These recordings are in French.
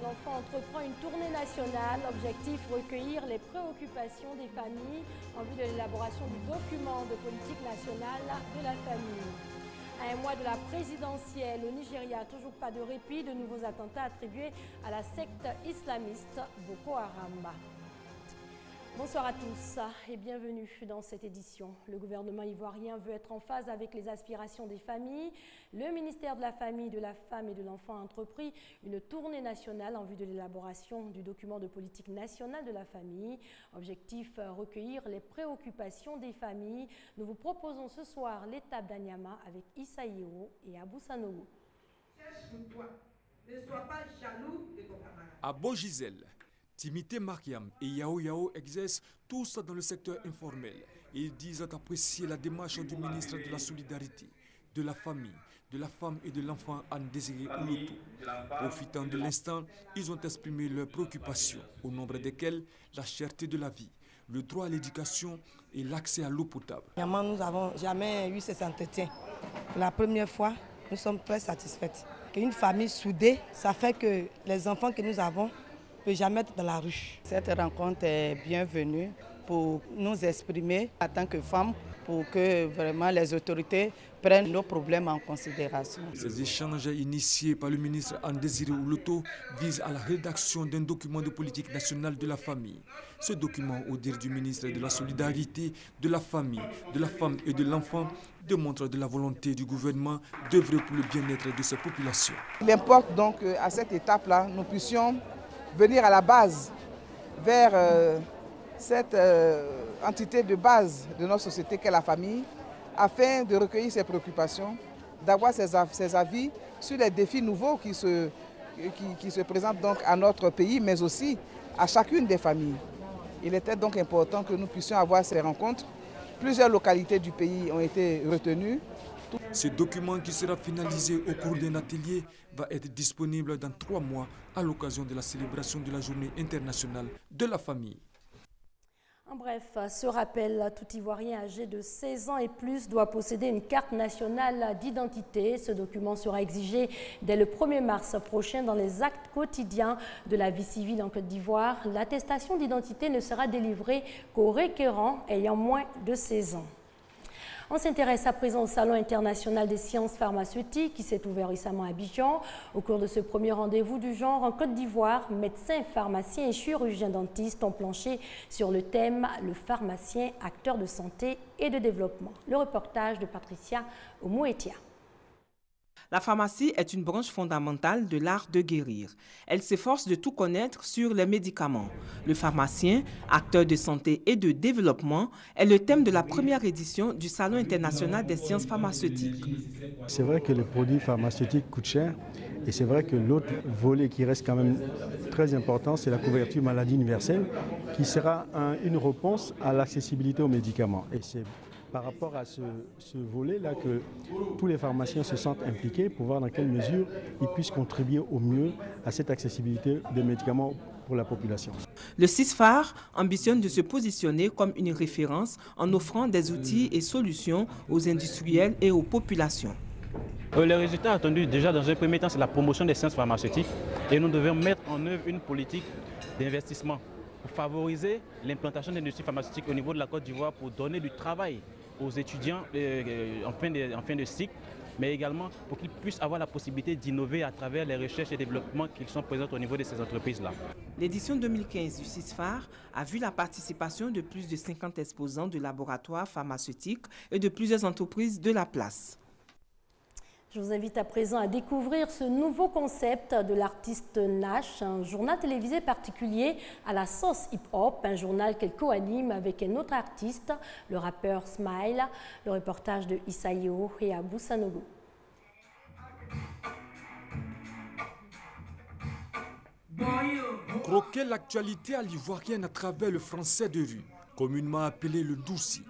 l'enfant entreprend une tournée nationale. Objectif, recueillir les préoccupations des familles en vue de l'élaboration du document de politique nationale de la famille. À un mois de la présidentielle, au Nigeria, toujours pas de répit, de nouveaux attentats attribués à la secte islamiste Boko Haram. Bonsoir à tous et bienvenue dans cette édition. Le gouvernement ivoirien veut être en phase avec les aspirations des familles. Le ministère de la Famille, de la Femme et de l'Enfant a entrepris une tournée nationale en vue de l'élaboration du document de politique nationale de la famille. Objectif, recueillir les préoccupations des familles. Nous vous proposons ce soir l'étape d'Anyama avec Issa Yeo et Abou Sanogo. Cherche pour toi, ne sois pas jaloux de ton camarade. À Beau-Gisèle, Timité Mariam et Yao Yao exercent tous dans le secteur informel. Ils disent apprécier la démarche du ministre de la Solidarité, de la Famille, de la Femme et de l'Enfant Anne Désiré Ouloutou. Profitant de l'instant, ils ont exprimé leurs préoccupations, au nombre desquelles la cherté de la vie, le droit à l'éducation et l'accès à l'eau potable. Nous n'avons jamais eu ces entretiens. La première fois, nous sommes très satisfaits. Une famille soudée, ça fait que les enfants que nous avons ne peuvent jamais être dans la rue. Cette rencontre est bienvenue pour nous exprimer en tant que femmes, pour que vraiment les autorités prennent nos problèmes en considération. Ces échanges initiés par le ministre Anne Désiré Ouloutou visent à la rédaction d'un document de politique nationale de la famille. Ce document, au dire du ministre de la Solidarité, de la Famille, de la Femme et de l'Enfant, démontre de la volonté du gouvernement d'œuvrer pour le bien-être de sa population. Il importe donc à cette étape-là, nous puissions venir à la base, vers cette entité de base de notre société qu'est la famille, afin de recueillir ses préoccupations, d'avoir ses avis sur les défis nouveaux qui se présentent donc à notre pays, mais aussi à chacune des familles. Il était donc important que nous puissions avoir ces rencontres. Plusieurs localités du pays ont été retenues. Ce document qui sera finalisé au cours d'un atelier va être disponible dans 3 mois à l'occasion de la célébration de la Journée internationale de la famille. En bref, ce rappel, tout Ivoirien âgé de 16 ans et plus doit posséder une carte nationale d'identité. Ce document sera exigé dès le 1er mars prochain dans les actes quotidiens de la vie civile en Côte d'Ivoire. L'attestation d'identité ne sera délivrée qu'aux requérants ayant moins de 16 ans. On s'intéresse à présent au Salon international des sciences pharmaceutiques qui s'est ouvert récemment à Abidjan. Au cours de ce premier rendez-vous du genre en Côte d'Ivoire, médecins, pharmaciens et chirurgiens dentistes ont planché sur le thème « Le pharmacien, acteur de santé et de développement ». Le reportage de Patricia Omouetia. La pharmacie est une branche fondamentale de l'art de guérir. Elle s'efforce de tout connaître sur les médicaments. Le pharmacien, acteur de santé et de développement, est le thème de la première édition du Salon international des sciences pharmaceutiques. C'est vrai que les produits pharmaceutiques coûtent cher et c'est vrai que l'autre volet qui reste quand même très important, c'est la couverture maladie universelle qui sera une réponse à l'accessibilité aux médicaments. Et c'est par rapport à ce volet-là que tous les pharmaciens se sentent impliqués pour voir dans quelle mesure ils puissent contribuer au mieux à cette accessibilité des médicaments pour la population. Le CISPHAR ambitionne de se positionner comme une référence en offrant des outils et solutions aux industriels et aux populations. Les résultats attendus déjà dans un premier temps, c'est la promotion des sciences pharmaceutiques et nous devons mettre en œuvre une politique d'investissement pour favoriser l'implantation de l'industrie pharmaceutique au niveau de la Côte d'Ivoire pour donner du travail aux étudiants en fin de cycle, mais également pour qu'ils puissent avoir la possibilité d'innover à travers les recherches et développements qui sont présents au niveau de ces entreprises-là. L'édition 2015 du CISPHAR a vu la participation de plus de 50 exposants de laboratoires pharmaceutiques et de plusieurs entreprises de la place. Je vous invite à présent à découvrir ce nouveau concept de l'artiste Nash, un journal télévisé particulier à la sauce hip-hop, un journal qu'elle co-anime avec un autre artiste, le rappeur Smile. Le reportage de Issa Yeo et Abou Sanogo. Croquer l'actualité à l'ivoirienne à travers le français de rue, communément appelé le Doussi.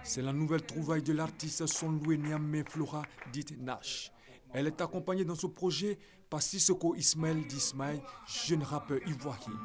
C'est la nouvelle trouvaille de l'artiste Sonloué Niamé Flora, dite Nash. Elle est accompagnée dans ce projet par Sissoko Ismaël d'Ismaël, jeune rappeur ivoirien.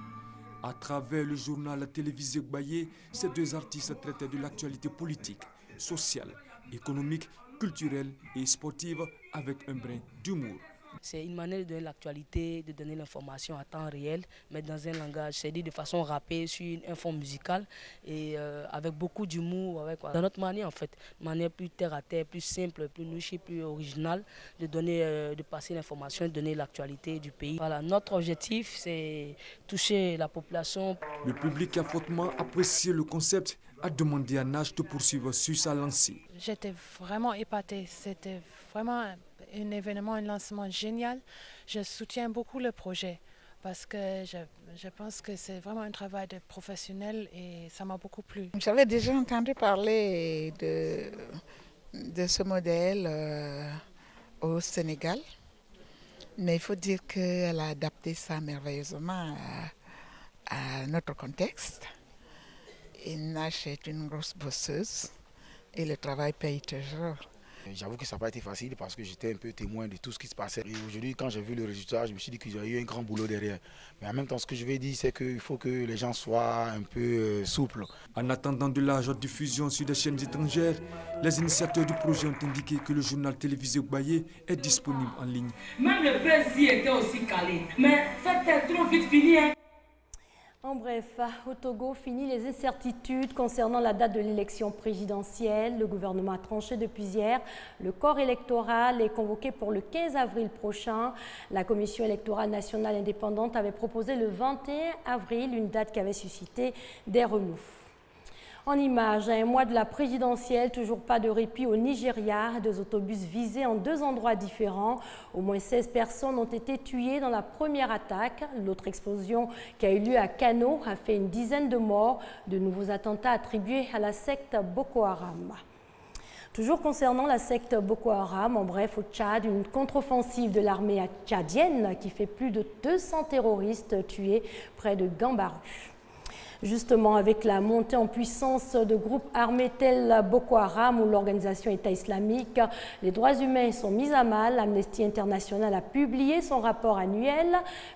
À travers le journal télévisé Gbaye, ces deux artistes traitaient de l'actualité politique, sociale, économique, culturelle et sportive avec un brin d'humour. C'est une manière de donner l'actualité, de donner l'information à temps réel, mais dans un langage, c'est dit de façon rappée sur un fond musical et avec beaucoup d'humour, dans notre manière en fait, une manière plus terre à terre, plus simple, plus nichée, plus originale, de passer l'information et de donner l'actualité du pays. Voilà, notre objectif, c'est toucher la population. Le public a fortement apprécié le concept, a demandé à Nash de poursuivre sur sa lancée. J'étais vraiment épatée, c'était vraiment un événement, un lancement génial. Je soutiens beaucoup le projet parce que je pense que c'est vraiment un travail de professionnel et ça m'a beaucoup plu. J'avais déjà entendu parler de ce modèle au Sénégal, mais il faut dire qu'elle a adapté ça merveilleusement à notre contexte. Et Nash est une grosse bosseuse et le travail paye toujours. J'avoue que ça n'a pas été facile parce que j'étais un peu témoin de tout ce qui se passait. Et aujourd'hui, quand j'ai vu le résultat, je me suis dit qu'il y a eu un grand boulot derrière. Mais en même temps, ce que je vais dire, c'est qu'il faut que les gens soient un peu souples. En attendant de larges diffusions sur des chaînes étrangères, les initiateurs du projet ont indiqué que le journal télévisé Baye est disponible en ligne. Même le président était aussi calé. Mais c'était trop vite fini. En bref, au Togo, fini les incertitudes concernant la date de l'élection présidentielle. Le gouvernement a tranché depuis hier. Le corps électoral est convoqué pour le 15 avril prochain. La Commission électorale nationale indépendante avait proposé le 21 avril, une date qui avait suscité des remous. En images, à un mois de la présidentielle, toujours pas de répit au Nigeria. 2 autobus visés en 2 endroits différents. Au moins 16 personnes ont été tuées dans la première attaque. L'autre explosion qui a eu lieu à Kano a fait une dizaine de morts. De nouveaux attentats attribués à la secte Boko Haram. Toujours concernant la secte Boko Haram, en bref, au Tchad, une contre-offensive de l'armée tchadienne qui fait plus de 200 terroristes tués près de Gambaru. Justement, avec la montée en puissance de groupes armés tels Boko Haram ou l'organisation État islamique, les droits humains sont mis à mal. Amnesty International a publié son rapport annuel.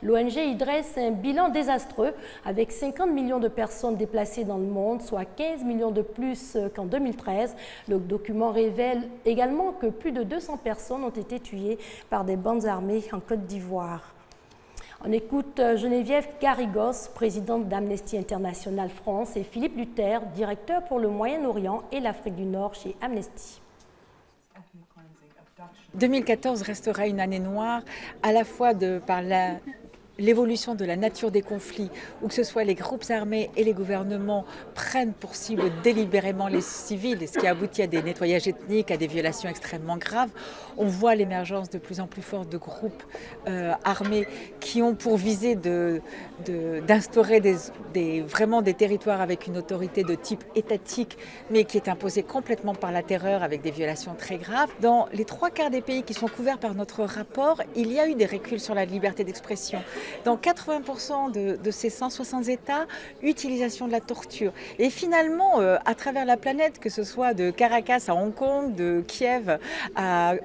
L'ONG y dresse un bilan désastreux avec 50 millions de personnes déplacées dans le monde, soit 15 millions de plus qu'en 2013. Le document révèle également que plus de 200 personnes ont été tuées par des bandes armées en Côte d'Ivoire. On écoute Geneviève Garrigos, présidente d'Amnesty International France, et Philippe Luther, directeur pour le Moyen-Orient et l'Afrique du Nord chez Amnesty. 2014 restera une année noire, à la fois par l'évolution de la nature des conflits, où que ce soit les groupes armés et les gouvernements prennent pour cible délibérément les civils, ce qui aboutit à des nettoyages ethniques, à des violations extrêmement graves. On voit l'émergence de plus en plus forte de groupes armés qui ont pour visée d'instaurer vraiment des territoires avec une autorité de type étatique, mais qui est imposée complètement par la terreur avec des violations très graves. Dans les 3/4 des pays qui sont couverts par notre rapport, il y a eu des reculs sur la liberté d'expression. Dans 80% de ces 160 États, utilisation de la torture. Et finalement, à travers la planète, que ce soit de Caracas à Hong Kong, de Kiev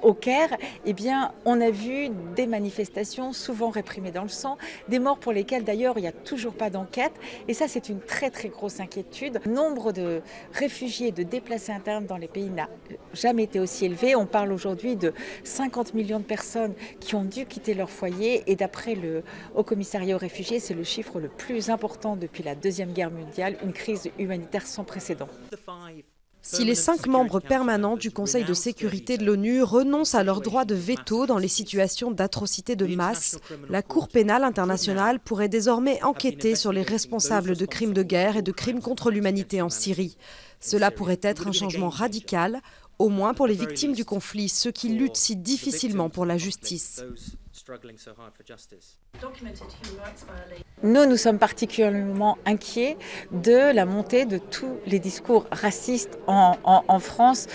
au Caire, eh bien, on a vu des manifestations souvent réprimées dans le sang, des morts pour lesquelles d'ailleurs il n'y a toujours pas d'enquête. Et ça, c'est une très très grosse inquiétude. Le nombre de réfugiés, de déplacés internes dans les pays n'a jamais été aussi élevé. On parle aujourd'hui de 50 millions de personnes qui ont dû quitter leur foyer. Et d'après le Haut Commissariat aux réfugiés, c'est le chiffre le plus important depuis la Deuxième Guerre mondiale, une crise humanitaire sans précédent. Si les 5 membres permanents du Conseil de sécurité de l'ONU renoncent à leur droit de veto dans les situations d'atrocités de masse, la Cour pénale internationale pourrait désormais enquêter sur les responsables de crimes de guerre et de crimes contre l'humanité en Syrie. Cela pourrait être un changement radical, au moins pour les victimes du conflit, ceux qui luttent si difficilement pour la justice. Nous sommes particulièrement inquiets de la montée de tous les discours racistes en France,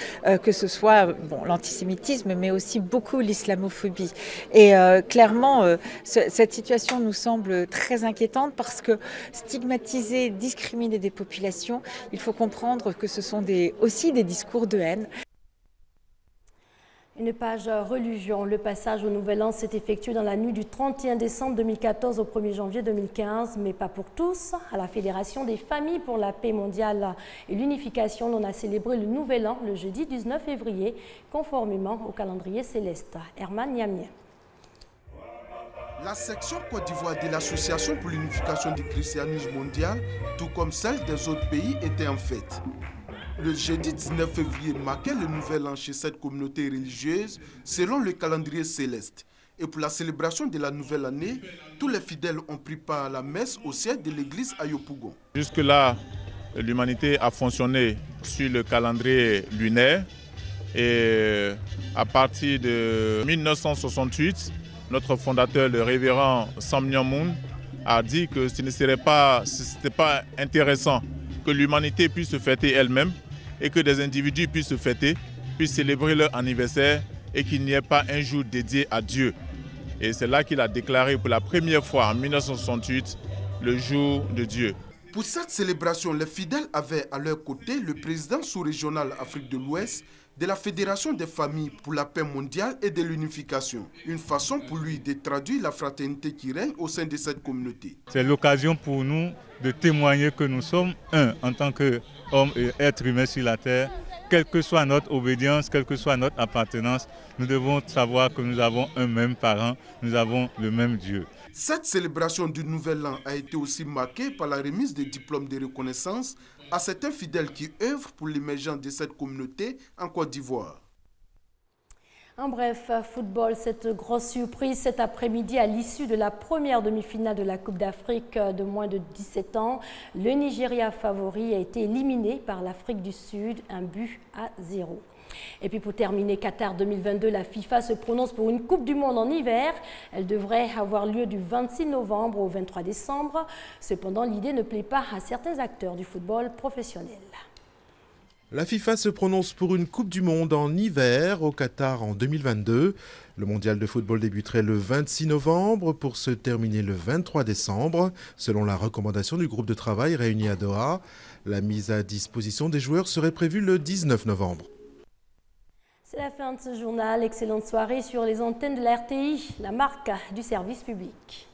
que ce soit l'antisémitisme, mais aussi beaucoup l'islamophobie. Et clairement, cette situation nous semble très inquiétante parce que stigmatiser, discriminer des populations, il faut comprendre que ce sont aussi des discours de haine. Une page religion. Le passage au Nouvel An s'est effectué dans la nuit du 31 décembre 2014 au 1er janvier 2015, mais pas pour tous. À la Fédération des familles pour la paix mondiale et l'unification, on a célébré le Nouvel An le jeudi 19 février, conformément au calendrier céleste. Herman Niamien. La section Côte d'Ivoire de l'Association pour l'unification du christianisme mondial, tout comme celle des autres pays, était en fête. Le jeudi 19 février marquait le nouvel an chez cette communauté religieuse selon le calendrier céleste. Et pour la célébration de la nouvelle année, tous les fidèles ont pris part à la messe au siège de l'église à Yopougon. Jusque-là, l'humanité a fonctionné sur le calendrier lunaire et à partir de 1968, notre fondateur, le révérend Sam Nyamoun, a dit que ce n'était pas intéressant que l'humanité puisse se fêter elle-même et que des individus puissent se fêter, puissent célébrer leur anniversaire et qu'il n'y ait pas un jour dédié à Dieu. Et c'est là qu'il a déclaré pour la première fois en 1968 le jour de Dieu. Pour cette célébration, les fidèles avaient à leur côté le président sous-régional Afrique de l'Ouest de la Fédération des familles pour la paix mondiale et de l'unification. Une façon pour lui de traduire la fraternité qui règne au sein de cette communauté. C'est l'occasion pour nous de témoigner que nous sommes un en tant qu'hommes et êtres humains sur la terre. Quelle que soit notre obédience, quelle que soit notre appartenance, nous devons savoir que nous avons un même parent, nous avons le même Dieu. Cette célébration du Nouvel An a été aussi marquée par la remise des diplômes de reconnaissance à certains fidèles qui œuvrent pour l'émergence de cette communauté en Côte d'Ivoire. En bref, football, cette grosse surprise cet après-midi à l'issue de la première demi-finale de la Coupe d'Afrique de moins de 17 ans. Le Nigeria favori a été éliminé par l'Afrique du Sud, 1-0. Et puis pour terminer, Qatar 2022, la FIFA se prononce pour une Coupe du Monde en hiver. Elle devrait avoir lieu du 26 novembre au 23 décembre. Cependant, l'idée ne plaît pas à certains acteurs du football professionnel. La FIFA se prononce pour une Coupe du Monde en hiver au Qatar en 2022. Le mondial de football débuterait le 26 novembre pour se terminer le 23 décembre. Selon la recommandation du groupe de travail réuni à Doha, la mise à disposition des joueurs serait prévue le 19 novembre. C'est la fin de ce journal. Excellente soirée sur les antennes de la RTI, la marque du service public.